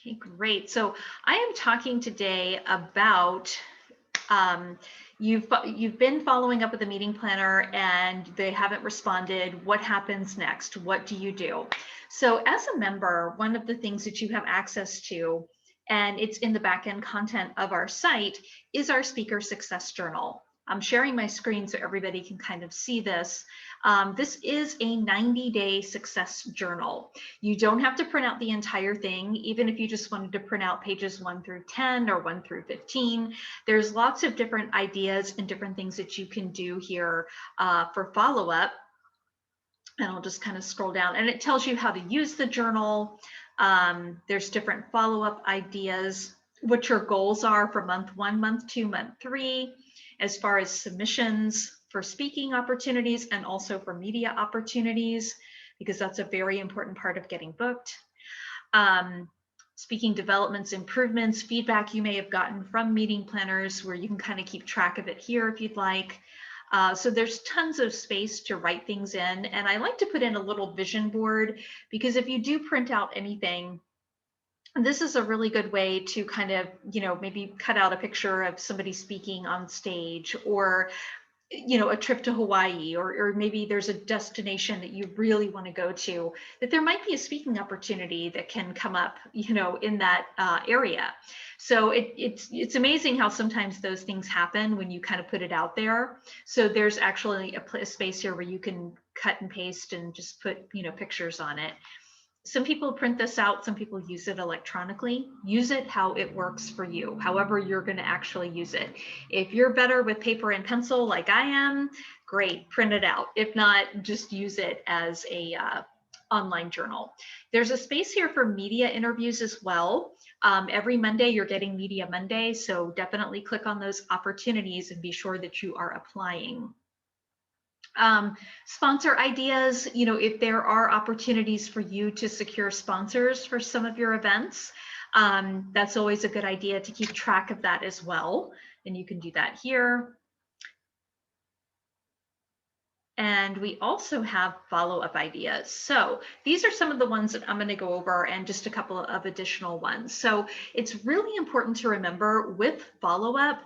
Okay, great. So I am talking today about um, you've been following up with the meeting planner and they haven't responded. What happens next? What do you do? So as a member, one of the things that you have access to, and it's in the backend content of our site, is our speaker success journal. I'm sharing my screen so everybody can kind of see this. This is a 90-day success journal. You don't have to print out the entire thing, even if you just wanted to print out pages 1 through 10 or 1 through 15. There's lots of different ideas and different things that you can do here for follow-up. And I'll just kind of scroll down and it tells you how to use the journal. There's different follow-up ideas, what your goals are for month 1, month 2, month 3, as far as submissions for speaking opportunities and also for media opportunities, because that's a very important part of getting booked. Speaking developments, improvements, feedback you may have gotten from meeting planners where you can kind of keep track of it here if you'd like. So there's tons of space to write things in. And I like to put in a little vision board because if you do print out anything, this is a really good way to kind of, maybe cut out a picture of somebody speaking on stage, or a trip to Hawaii, or maybe there's a destination that you really want to go to, that there might be a speaking opportunity that can come up, in that area. So it's amazing how sometimes those things happen when you kind of put it out there. So there's actually a space here where you can cut and paste and just put, pictures on it. Some people print this out, some people use it electronically. Use it how it works for you, however you're going to actually use it. If you're better with paper and pencil like I am, great, print it out. If not, just use it as a online journal. There's a space here for media interviews as well. Every Monday you're getting Media Monday, so definitely click on those opportunities and be sure that you are applying. Sponsor ideas, if there are opportunities for you to secure sponsors for some of your events, that's always a good idea to keep track of that as well. And you can do that here. And we also have follow-up ideas. So these are some of the ones that I'm going to go over, and just a couple of additional ones. So it's really important to remember with follow-up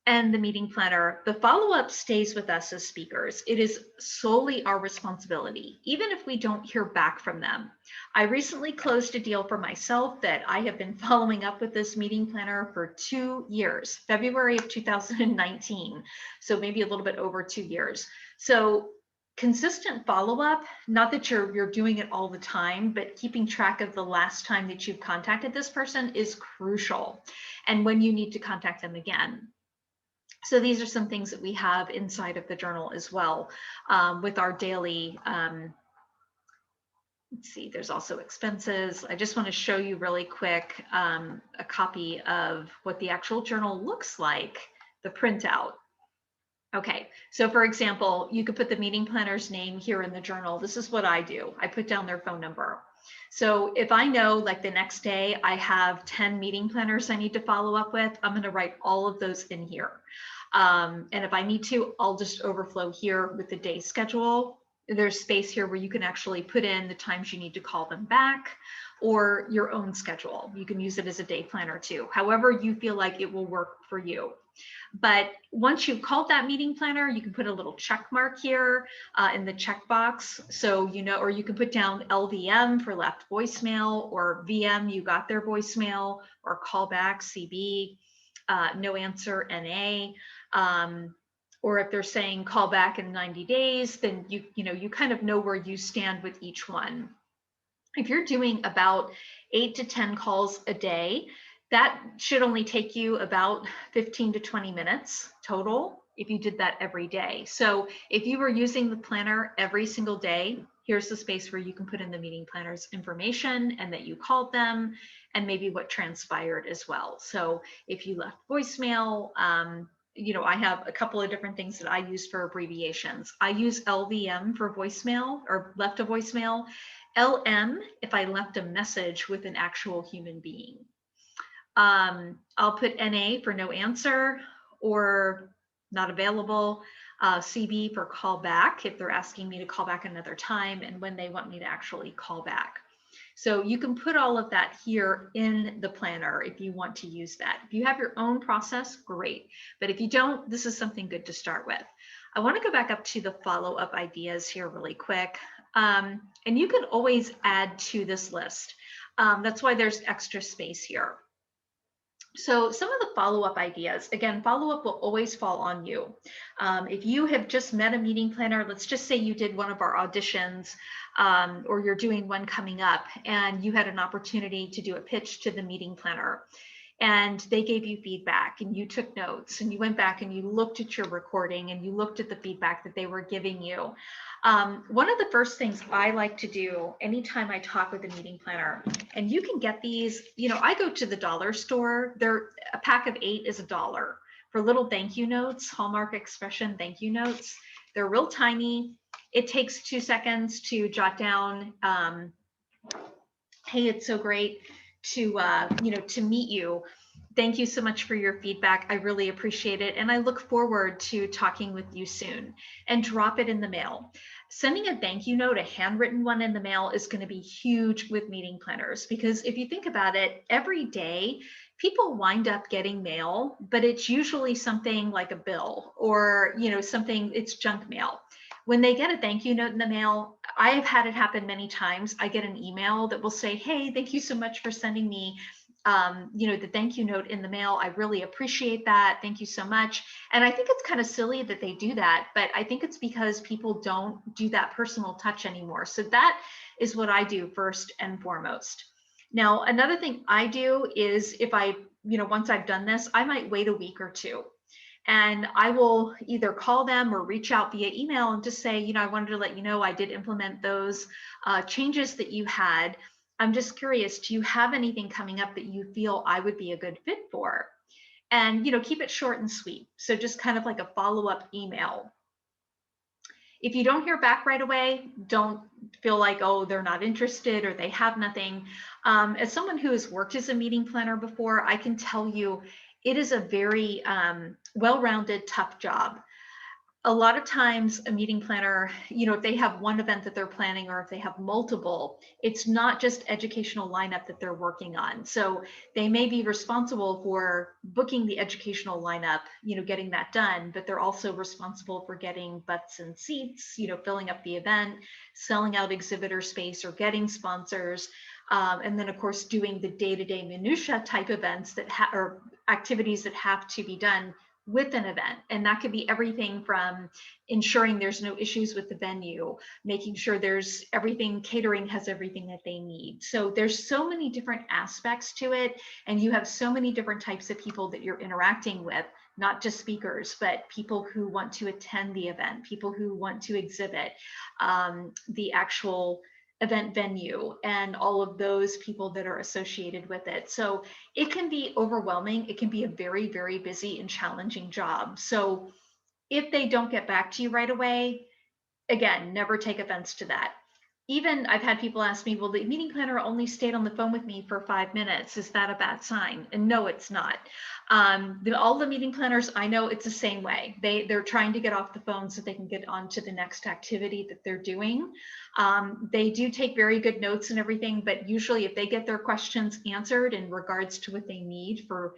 and the meeting planner, the follow-up stays with us as speakers. It is solely our responsibility, even if we don't hear back from them. I recently closed a deal for myself that I have been following up with this meeting planner for 2 years, February of 2019. So maybe a little bit over 2 years. So consistent follow-up, not that you're doing it all the time, but keeping track of the last time that you've contacted this person is crucial, and when you need to contact them again. So these are some things that we have inside of the journal as well, with our daily, let's see, there's also expenses. I just want to show you really quick a copy of what the actual journal looks like, the printout. Okay, so for example, you could put the meeting planner's name here in the journal. This is what I do. I put down their phone number. So if I know, like, the next day I have 10 meeting planners I need to follow up with, I'm going to write all of those in here. And if I need to, I'll just overflow here with the day schedule. There's space here where you can actually put in the times you need to call them back, or your own schedule. You can use it as a day planner too, however you feel like it will work for you. But once you've called that meeting planner, you can put a little check mark here in the checkbox. So, or you can put down LVM for left voicemail, or VM, you got their voicemail, or callback, CB, no answer, NA. Or if they're saying call back in 90 days, then you kind of know where you stand with each one. If you're doing about 8 to 10 calls a day, that should only take you about 15 to 20 minutes total if you did that every day. So if you were using the planner every single day, here's the space where you can put in the meeting planner's information and that you called them, and maybe what transpired as well. So if you left voicemail, I have a couple of different things that I use for abbreviations. I use LVM for voicemail, or left a voicemail. LM if I left a message with an actual human being. I'll put NA for no answer or not available. CB for call back if they're asking me to call back another time and when they want me to actually call back. So you can put all of that here in the planner if you want to use that. If you have your own process, great. But if you don't, this is something good to start with. I want to go back up to the follow-up ideas here really quick. And you can always add to this list. That's why there's extra space here. So some of the follow-up ideas, again, follow-up will always fall on you. If you have just met a meeting planner, let's just say you did one of our auditions, or you're doing one coming up and you had an opportunity to do a pitch to the meeting planner, and they gave you feedback and you took notes and you went back and you looked at your recording and you looked at the feedback that they were giving you. One of the first things I like to do anytime I talk with a meeting planner, and you can get these, you know, I go to the dollar store, a pack of 8 is $1 for little thank you notes, Hallmark Expression thank you notes. They're real tiny. It takes 2 seconds to jot down, hey, it's so great to to meet you. Thank you so much for your feedback. I really appreciate it. And I look forward to talking with you soon. And drop it in the mail. Sending a thank you note, a handwritten one in the mail, is going to be huge with meeting planners, because if you think about it, every day people wind up getting mail, but it's usually something like a bill or, you know, something, it's junk mail. When they get a thank you note in the mail, I have had it happen many times. I get an email that will say, hey, thank you so much for sending me the thank you note in the mail. I really appreciate that. Thank you so much. And I think it's kind of silly that they do that, but I think it's because people don't do that personal touch anymore. So that is what I do first and foremost. Now, another thing I do is if once I've done this, I might wait a week or two. And I will either call them or reach out via email and just say, I wanted to let you know I did implement those changes that you had. I'm just curious, do you have anything coming up that you feel I would be a good fit for? And, keep it short and sweet. So just kind of like a follow-up email. If you don't hear back right away, don't feel like, oh, they're not interested or they have nothing. As someone who has worked as a meeting planner before, I can tell you it is a very well-rounded, tough job. A lot of times a meeting planner, if they have one event that they're planning or if they have multiple, it's not just educational lineup that they're working on. So they may be responsible for booking the educational lineup, getting that done, but they're also responsible for getting butts and seats, filling up the event, selling out exhibitor space or getting sponsors. And then of course, doing the day-to-day minutia type events that or activities that have to be done with an event. And that could be everything from ensuring there's no issues with the venue, making sure catering has everything that they need. So there's so many different aspects to it. And you have so many different types of people that you're interacting with, not just speakers, but people who want to attend the event, people who want to exhibit, the actual event venue, and all of those people that are associated with it. So it can be overwhelming. It can be a very, very busy and challenging job. So if they don't get back to you right away, again, never take offense to that. Even I've had people ask me, well, the meeting planner only stayed on the phone with me for 5 minutes. Is that a bad sign? And no, it's not. All the meeting planners I know, it's the same way. They're trying to get off the phone so they can get on to the next activity that they're doing. They do take very good notes and everything, but usually if they get their questions answered in regards to what they need for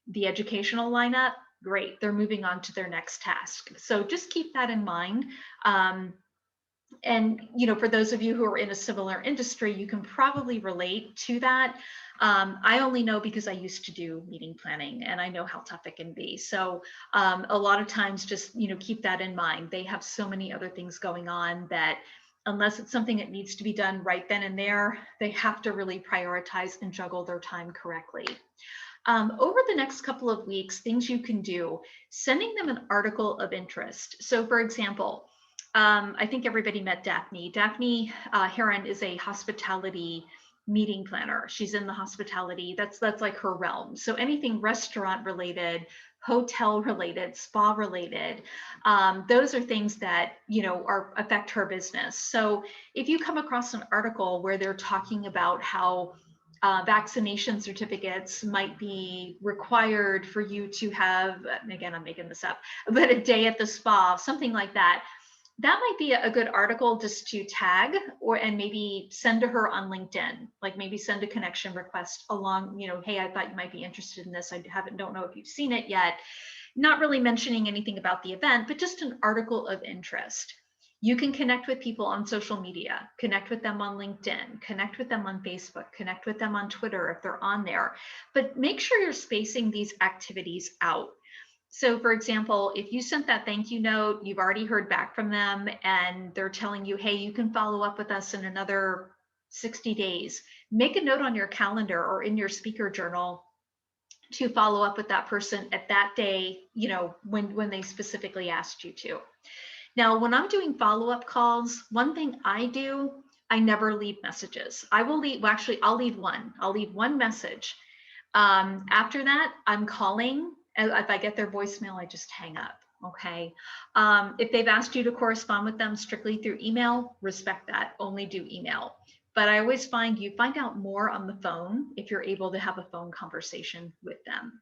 the educational lineup, great, they're moving on to their next task. So just keep that in mind. And, for those of you who are in a similar industry, you can probably relate to that. I only know because I used to do meeting planning and I know how tough it can be. So a lot of times just, keep that in mind. They have so many other things going on that unless it's something that needs to be done right then and there, they have to really prioritize and juggle their time correctly. Over the next couple of weeks, things you can do, sending them an article of interest. So for example, I think everybody met Daphne. Daphne Heron is a hospitality meeting planner. She's in the hospitality, that's like her realm. So anything restaurant related, hotel related, spa related, those are things that, affect her business. So if you come across an article where they're talking about how vaccination certificates might be required for you to have, and again, I'm making this up, but a day at the spa, something like that, that might be a good article just to tag and maybe send to her on LinkedIn, like maybe send a connection request along, hey, I thought you might be interested in this. I don't know if you've seen it yet. Not really mentioning anything about the event, but just an article of interest. You can connect with people on social media, connect with them on LinkedIn, connect with them on Facebook, connect with them on Twitter if they're on there, but make sure you're spacing these activities out. So for example, if you sent that thank you note, you've already heard back from them and they're telling you, hey, you can follow up with us in another 60 days. Make a note on your calendar or in your speaker journal to follow up with that person at that day, when they specifically asked you to. Now, when I'm doing follow-up calls, one thing I do, I never leave messages. I'll leave one. I'll leave one message. After that, I'm calling. If I get their voicemail, I just hang up. Okay. If they've asked you to correspond with them strictly through email, respect that. Only do email. But I always find you find out more on the phone if you're able to have a phone conversation with them.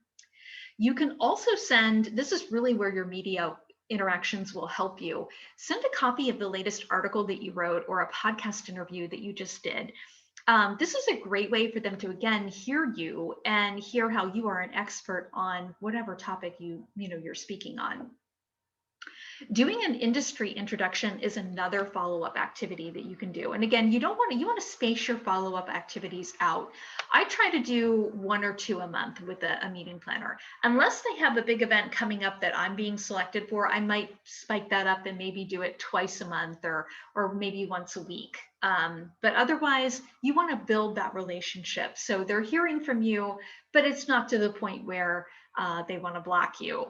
You can also send, this is really where your media interactions will help you. Send a copy of the latest article that you wrote or a podcast interview that you just did. This is a great way for them to, again, hear you and hear how you are an expert on whatever topic you're speaking on. Doing an industry introduction is another follow-up activity that you can do. And again, you want to space your follow-up activities out. I try to do 1 or 2 a month with a meeting planner. Unless they have a big event coming up that I'm being selected for, I might spike that up and maybe do it twice a month or maybe once a week. But otherwise, you want to build that relationship. So they're hearing from you, but it's not to the point where they want to block you.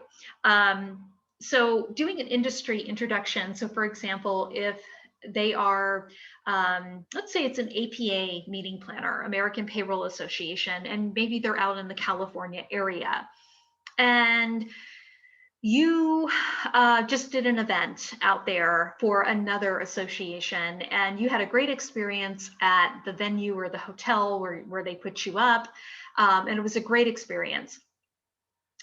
So doing an industry introduction. So for example, if they are, let's say it's an APA meeting planner, American Payroll Association, and maybe they're out in the California area. And you just did an event out there for another association and you had a great experience at the venue or the hotel where they put you up. And it was a great experience.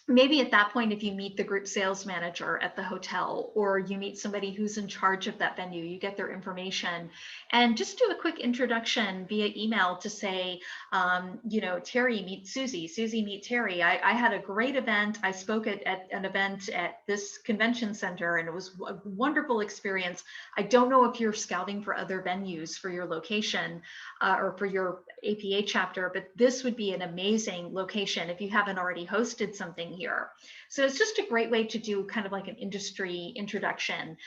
Maybe at that point, if you meet the group sales manager at the hotel or you meet somebody who's in charge of that venue, you get their information and just do a quick introduction via email to say, Terry meet Susie, Susie meet Terry. I had a great event. I spoke at an event at this convention center and it was a wonderful experience. I don't know if you're scouting for other venues for your location or for your APA chapter, but this would be an amazing location if you haven't already hosted something here. So it's just a great way to do kind of like an industry introduction.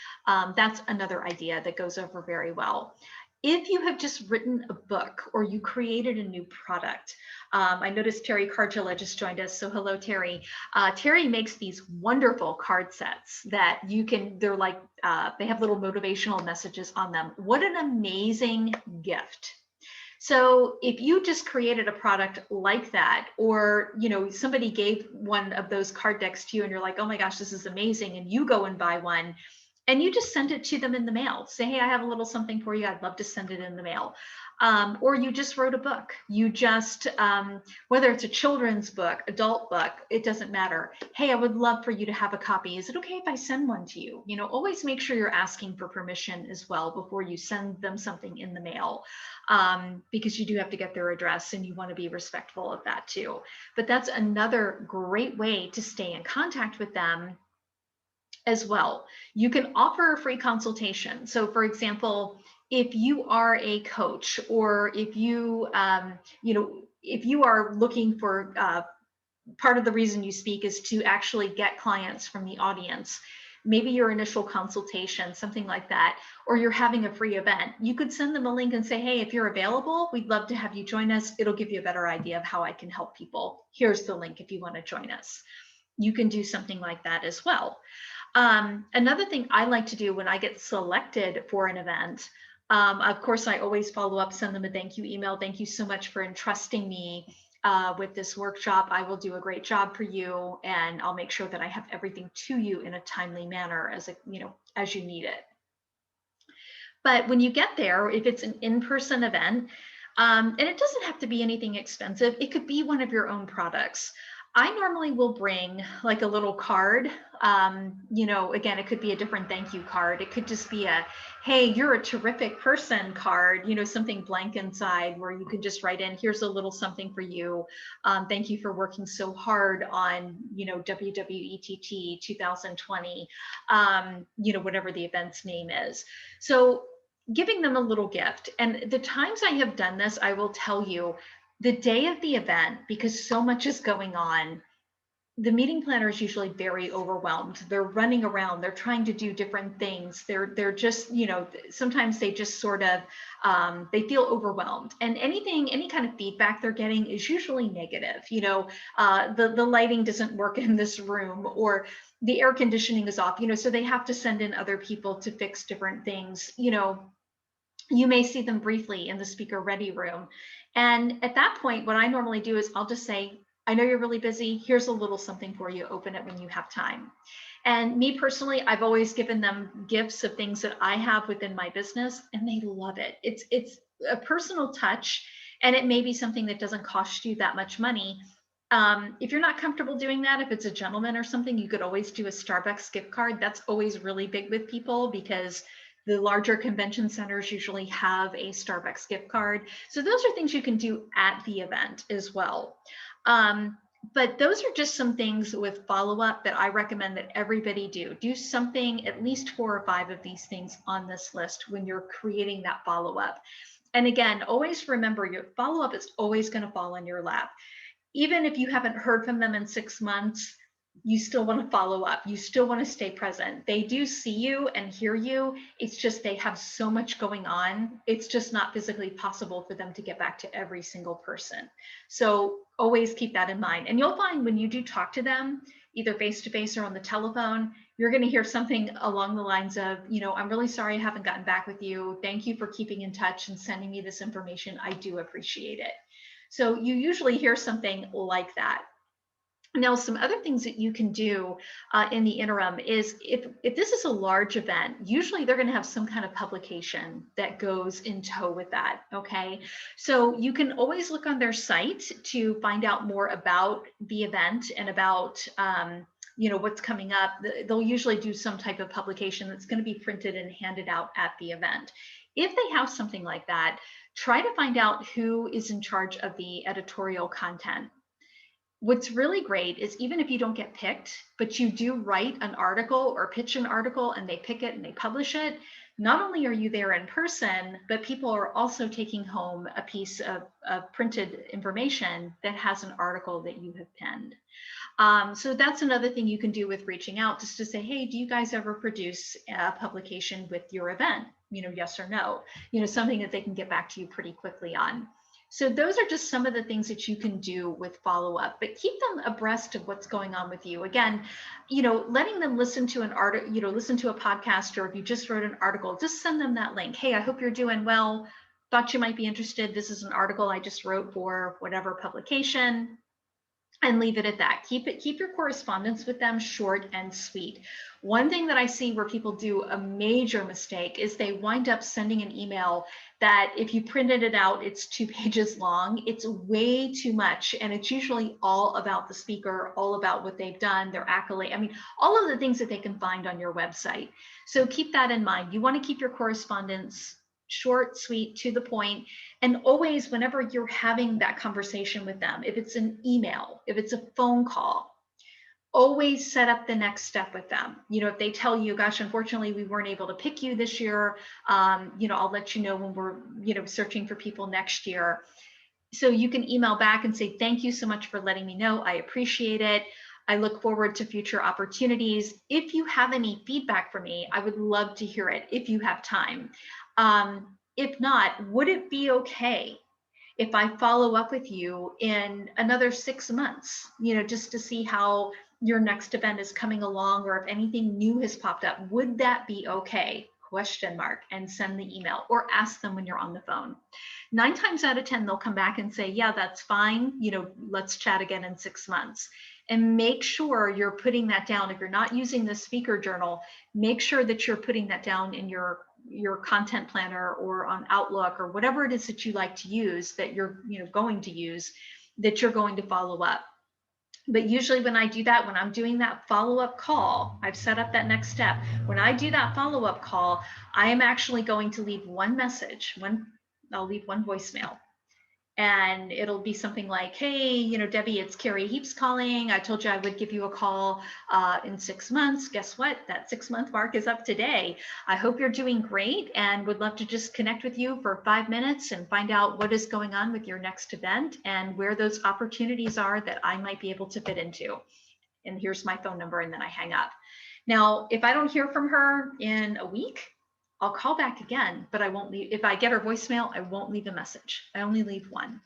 That's another idea that goes over very well. If you have just written a book or you created a new product, I noticed Terry Cardula just joined us. So hello, Terry. Terry makes these wonderful card sets that they're like, they have little motivational messages on them. What an amazing gift. So if you just created a product like that, or somebody gave one of those card decks to you and you're like, oh my gosh, this is amazing, and you go and buy one and you just send it to them in the mail. Say, hey, I have a little something for you. I'd love to send it in the mail. Or you just wrote a book. You just, whether it's a children's book, adult book, it doesn't matter. Hey, I would love for you to have a copy. Is it okay if I send one to you? Always make sure you're asking for permission as well before you send them something in the mail, because you do have to get their address and you want to be respectful of that too. But that's another great way to stay in contact with them as well. You can offer a free consultation. So for example, if you are a coach or if you, if you are looking for, part of the reason you speak is to actually get clients from the audience, maybe your initial consultation, something like that, or you're having a free event, you could send them a link and say, hey, if you're available, we'd love to have you join us. It'll give you a better idea of how I can help people. Here's the link if you want to join us. You can do something like that as well. Another thing I like to do when I get selected for an event, of course, I always follow up, send them a thank you email. Thank you so much for entrusting me with this workshop. I will do a great job for you, and I'll make sure that I have everything to you in a timely manner as you need it. But when you get there, if it's an in-person event, and it doesn't have to be anything expensive, it could be one of your own products. I normally will bring like a little card. Again, it could be a different thank you card. It could just be a, hey, you're a terrific person card, something blank inside where you can just write in, here's a little something for you. Thank you for working so hard on, WWETT 2020, whatever the event's name is. So giving them a little gift. And the times I have done this, I will tell you, the day of the event, because so much is going on, the meeting planner is usually very overwhelmed. They're running around, they're trying to do different things. They're just, sometimes they just sort of, they feel overwhelmed. And any kind of feedback they're getting is usually negative. The lighting doesn't work in this room, or the air conditioning is off, so they have to send in other people to fix different things. You may see them briefly in the speaker ready room. And at that point, what I normally do is I'll just say, I know you're really busy. Here's a little something for you. Open it when you have time. And me personally, I've always given them gifts of things that I have within my business, and they love it. It's a personal touch, and it may be something that doesn't cost you that much money. If you're not comfortable doing that, if it's a gentleman or something, you could always do a Starbucks gift card. That's always really big with people because the larger convention centers usually have a Starbucks gift card. So those are things you can do at the event as well. But those are just some things with follow-up that I recommend that everybody do. Do something, at least 4 or 5 of these things on this list when you're creating that follow-up. And again, always remember your follow-up is always going to fall in your lap. Even if you haven't heard from them in 6 months, you still want to follow up. You still want to stay present. They do see you and hear you. It's just they have so much going on. It's just not physically possible for them to get back to every single person. So always keep that in mind. And you'll find when you do talk to them, either face-to-face or on the telephone, you're going to hear something along the lines of, I'm really sorry I haven't gotten back with you. Thank you for keeping in touch and sending me this information. I do appreciate it. So you usually hear something like that. Now, some other things that you can do in the interim is if this is a large event, usually they're going to have some kind of publication that goes in tow with that, okay? So you can always look on their site to find out more about the event and about what's coming up. They'll usually do some type of publication that's going to be printed and handed out at the event. If they have something like that, try to find out who is in charge of the editorial content. What's really great is even if you don't get picked, but you do write an article or pitch an article and they pick it and they publish it, not only are you there in person, but people are also taking home a piece of printed information that has an article that you have penned. So that's another thing you can do with reaching out, just to say, hey, do you guys ever produce a publication with your event? Yes or no, something that they can get back to you pretty quickly on. So those are just some of the things that you can do with follow-up, but keep them abreast of what's going on with you. Again, letting them listen to an article, listen to a podcast, or if you just wrote an article, just send them that link. Hey, I hope you're doing well. Thought you might be interested. This is an article I just wrote for whatever publication. And leave it at that. Keep your correspondence with them short and sweet. One thing that I see where people do a major mistake is they wind up sending an email that if you printed it out, it's 2 pages long. It's way too much. And it's usually all about the speaker, all about what they've done, their accolade. I mean, all of the things that they can find on your website. So keep that in mind. You want to keep your correspondence short, sweet, to the point. And always, whenever you're having that conversation with them, if it's an email, if it's a phone call, always set up the next step with them. If they tell you, gosh, unfortunately, we weren't able to pick you this year, I'll let you know when we're, searching for people next year. So you can email back and say, thank you so much for letting me know. I appreciate it. I look forward to future opportunities. If you have any feedback for me, I would love to hear it if you have time. If not, would it be okay if I follow up with you in another 6 months, just to see how your next event is coming along, or if anything new has popped up? Would that be okay? ? And send the email, or ask them when you're on the phone. 9 times out of 10, they'll come back and say, yeah, that's fine. Let's chat again in 6 months. And make sure you're putting that down. If you're not using the speaker journal, make sure that you're putting that down in your content planner or on Outlook or whatever it is that you like to use, that you're going to use, that you're going to follow up. But usually when I do that, when I'm doing that follow-up call, I've set up that next step. When I do that follow-up call, I am actually going to leave one message, I'll leave one voicemail. And it'll be something like, hey, you know, Debbie, it's Carrie Heaps calling. I told you I would give you a call in 6 months. Guess what? That 6-month mark is up today. I hope you're doing great and would love to just connect with you for 5 minutes and find out what is going on with your next event and where those opportunities are that I might be able to fit into. And here's my phone number, and then I hang up. Now, if I don't hear from her in a week, I'll call back again, but I won't leave. If I get her voicemail, I won't leave a message. I only leave one.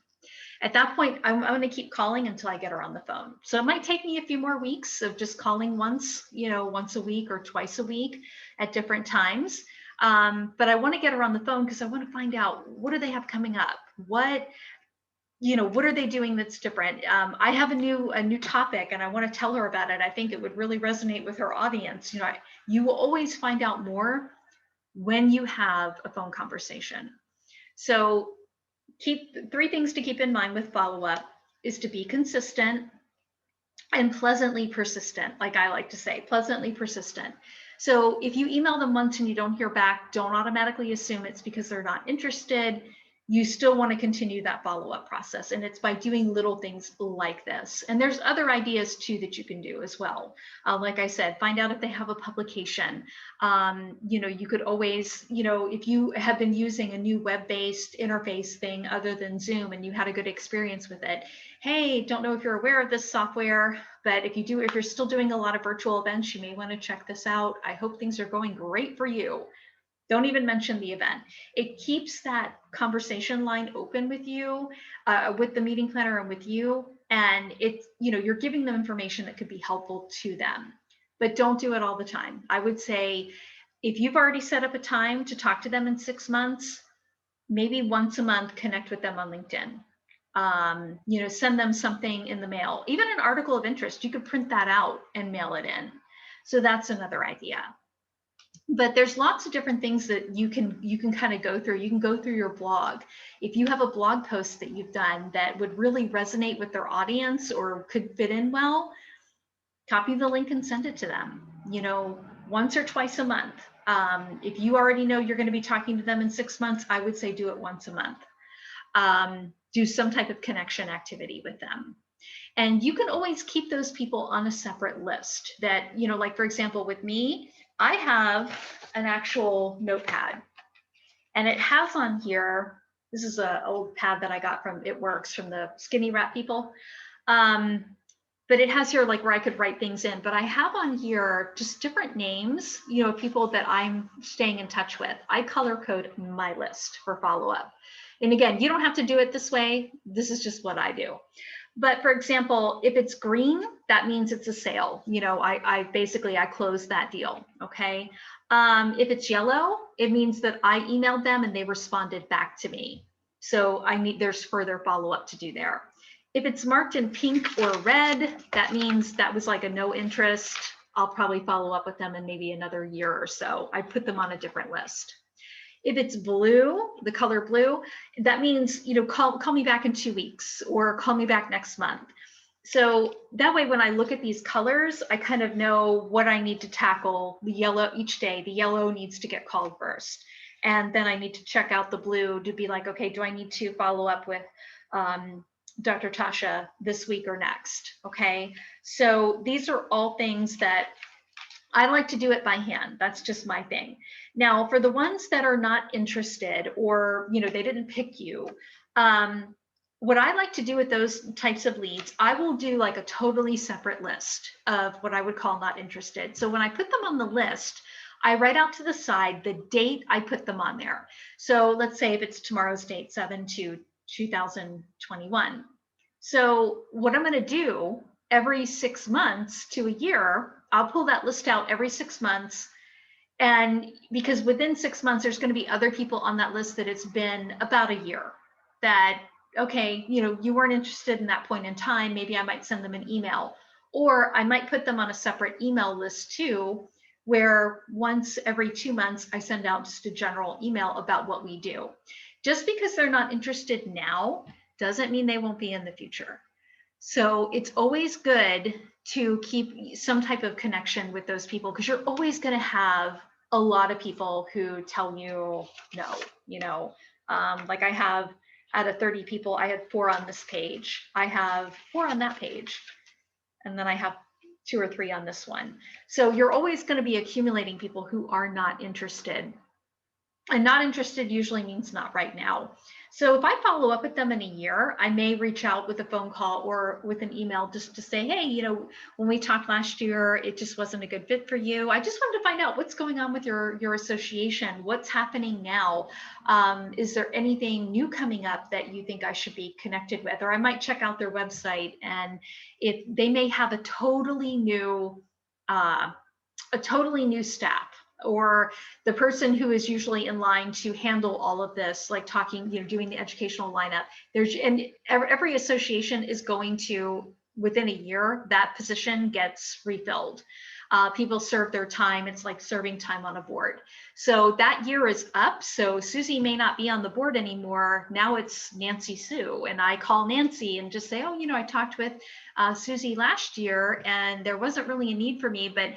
At that point, I'm going to keep calling until I get her on the phone. So it might take me a few more weeks of just calling once a week or twice a week at different times. But I want to get her on the phone because I want to find out, what do they have coming up? What are they doing that's different? I have a new topic and I want to tell her about it. I think it would really resonate with her audience. You will always find out more when you have a phone conversation. So keep 3 things to keep in mind with follow-up is to be consistent and pleasantly persistent. Like I like to say, pleasantly persistent. So if you email them once and you don't hear back, don't automatically assume it's because they're not interested. You still want to continue that follow-up process. And it's by doing little things like this. And there's other ideas too that you can do as well. Like I said, find out if they have a publication. You could always, if you have been using a new web-based interface thing other than Zoom and you had a good experience with it, hey, don't know if you're aware of this software, but if you're still doing a lot of virtual events, you may want to check this out. I hope things are going great for you. Don't even mention the event. It keeps that conversation line open with you, with the meeting planner and with you. And you're giving them information that could be helpful to them, but don't do it all the time. I would say if you've already set up a time to talk to them in 6 months, maybe once a month, connect with them on LinkedIn. Send them something in the mail, even an article of interest. You could print that out and mail it in. So that's another idea. But there's lots of different things that you can kind of go through. You can go through your blog. If you have a blog post that you've done that would really resonate with their audience or could fit in well, copy the link and send it to them, once or twice a month. If you already know you're going to be talking to them in 6 months, I would say do it once a month. Do some type of connection activity with them. And you can always keep those people on a separate list that, like for example, with me, I have an actual notepad and it has on here, this is an old pad that I got from It Works from the Skinny Wrap people. But it has here like where I could write things in, but I have on here just different names, people that I'm staying in touch with. I color code my list for follow-up. And again, you don't have to do it this way. This is just what I do. But for example, if it's green, that means it's a sale. I closed that deal, okay? If it's yellow, it means that I emailed them and they responded back to me. So there's further follow-up to do there. If it's marked in pink or red, that means that was like a no interest. I'll probably follow up with them in maybe another year or so. I put them on a different list. If it's blue, the color blue, that means, call me back in 2 weeks or call me back next month. So that way, when I look at these colors, I kind of know what I need to tackle. The yellow each day, the yellow needs to get called first. And then I need to check out the blue to be like, okay, do I need to follow up with Dr. Tasha this week or next? Okay. So these are all things that I like to do it by hand. That's just my thing. Now, for the ones that are not interested or, they didn't pick you, what I like to do with those types of leads, I will do like a totally separate list of what I would call not interested. So when I put them on the list, I write out to the side the date I put them on there. So let's say if it's tomorrow's date, 7/2/2021. So what I'm going to do every 6 months to a year, I'll pull that list out every 6 months. And because within 6 months, there's going to be other people on that list that it's been about a year that, okay, you weren't interested in that point in time. Maybe I might send them an email, or I might put them on a separate email list too, where once every 2 months, I send out just a general email about what we do. Just because they're not interested now doesn't mean they won't be in the future. So it's always good to keep some type of connection with those people, because you're always going to have a lot of people who tell you no, you know, like I have out of 30 people, I had 4 on this page. I have 4 on that page. And then I have 2 or 3 on this one. So you're always going to be accumulating people who are not interested. And not interested usually means not right now. So if I follow up with them in a year, I may reach out with a phone call or with an email just to say, hey, you know, when we talked last year, it just wasn't a good fit for you. I just wanted to find out what's going on with your association. What's happening now? Is there anything new coming up that you think I should be connected with? Or I might check out their website, and if they may have a totally new staff, or the person who is usually in line to handle all of this, like talking, you know, doing the educational lineup. And every association is going to, within a year, that position gets refilled. People serve their time. It's like serving time on a board. So that year is up. So Susie may not be on the board anymore. Now it's Nancy Sue. And I call Nancy and just say, oh, you know, I talked with Susie last year and there wasn't really a need for me, but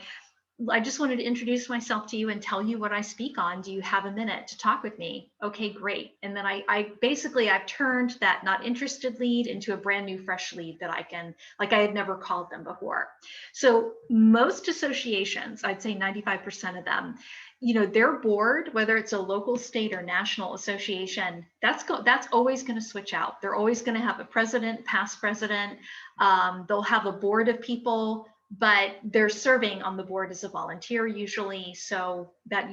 I just wanted to introduce myself to you and tell you what I speak on. Do you have a minute to talk with me? Okay, great. And then I've turned that not interested lead into a brand new fresh lead that I can, like I had never called them before. So most associations, I'd say 95% of them, you know, their board, whether it's a local, state, or national association, that's always going to switch out. They're always going to have a president, past president. They'll have a board of people, but they're serving on the board as a volunteer usually. So that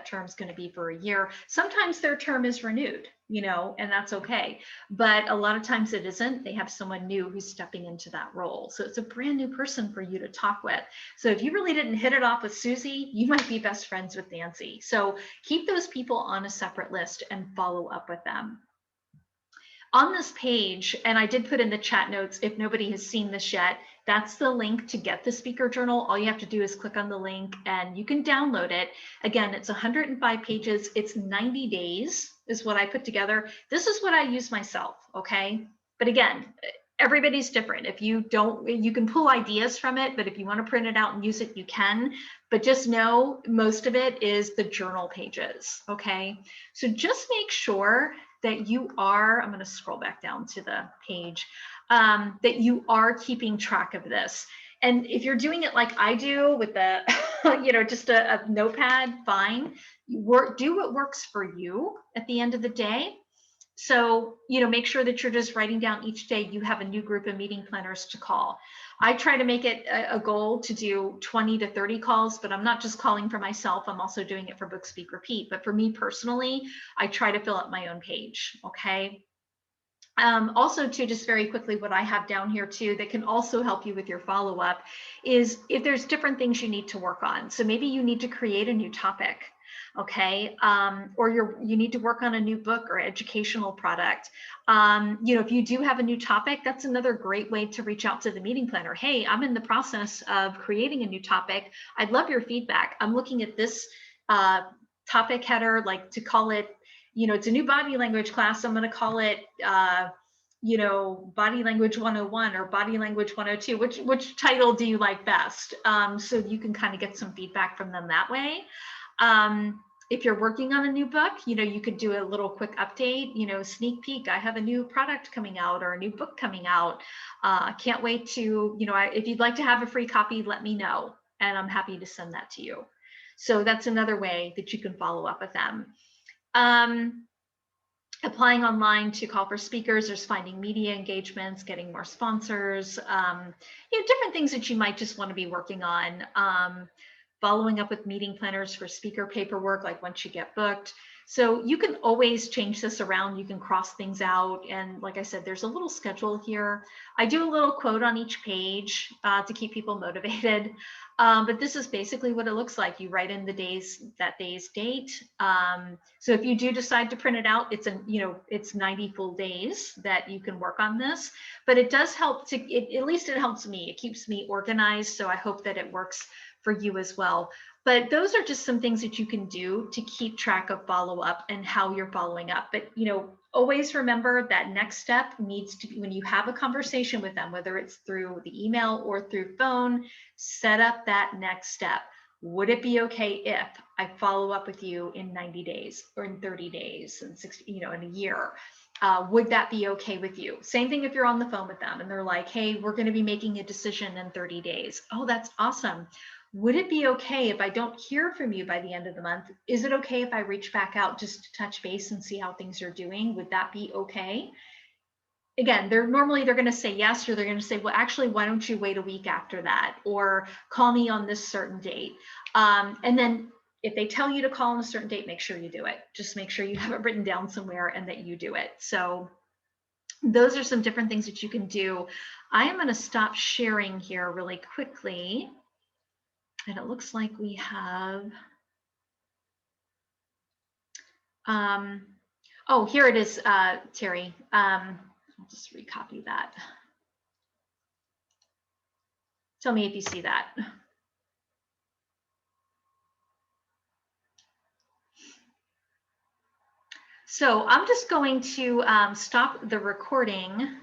term's going to be for a year. Sometimes their term is renewed, you know, and that's okay. But a lot of times it isn't. They have someone new who's stepping into that role. So it's a brand new person for you to talk with. So if you really didn't hit it off with Susie, you might be best friends with Nancy. So keep those people on a separate list and follow up with them. On this page, and I did put in the chat notes, if nobody has seen this yet, that's the link to get the speaker journal. All you have to do is click on the link and you can download it. Again, it's 105 pages. It's 90 days is what I put together. This is what I use myself, okay? But again, everybody's different. If you don't, you can pull ideas from it, but if you want to print it out and use it, you can. But just know most of it is the journal pages, okay? So just make sure that you are, I'm going to scroll back down to the page, that you are keeping track of this. And if you're doing it like I do with the, you know, just a notepad, fine. Do what works for you at the end of the day. So, you know, make sure that you're just writing down each day you have a new group of meeting planners to call. I try to make it a goal to do 20 to 30 calls, but I'm not just calling for myself. I'm also doing it for Book, Speak, Repeat. But for me personally, I try to fill up my own page, okay? Also, too, just very quickly, what I have down here too that can also help you with your follow-up is if there's different things you need to work on. So maybe you need to create a new topic, okay? Or you need to work on a new book or educational product. You know, if you do have a new topic, that's another great way to reach out to the meeting planner. Hey, I'm in the process of creating a new topic. I'd love your feedback. I'm looking at this topic header, like to call it, you know, it's a new body language class. I'm going to call it, you know, Body Language 101 or Body Language 102. Which title do you like best? So you can kind of get some feedback from them that way. If you're working on a new book, you know, you could do a little quick update, you know, sneak peek. I have a new product coming out or a new book coming out. Can't wait to, you know, if you'd like to have a free copy, let me know, and I'm happy to send that to you. So that's another way that you can follow up with them. Applying online to call for speakers, there's finding media engagements, getting more sponsors, you know, different things that you might just want to be working on. Following up with meeting planners for speaker paperwork, like once you get booked. So you can always change this around. You can cross things out. And like I said, there's a little schedule here. I do a little quote on each page to keep people motivated. But this is basically what it looks like. You write in the days, that day's date. So if you do decide to print it out, it's 90 full days that you can work on this. But it does help at least it helps me. It keeps me organized. So I hope that it works for you as well. But those are just some things that you can do to keep track of follow-up and how you're following up. But, you know, always remember that next step needs to be, when you have a conversation with them, whether it's through the email or through phone, set up that next step. Would it be okay if I follow up with you in 90 days or in 30 days and 60, in a year? Would that be okay with you? Same thing if you're on the phone with them and they're like, hey, we're going to be making a decision in 30 days. Oh, that's awesome. Would it be okay if I don't hear from you by the end of the month? Is it okay if I reach back out just to touch base and see how things are doing? Would that be okay? Again, they're going to say yes, or they're going to say, well, actually, why don't you wait a week after that, or call me on this certain date. And then if they tell you to call on a certain date, make sure you do it. Just make sure you have it written down somewhere and that you do it. So those are some different things that you can do. I am going to stop sharing here really quickly. And it looks like we have, oh, here it is, Terry. I'll just recopy that. Tell me if you see that. So I'm just going to stop the recording.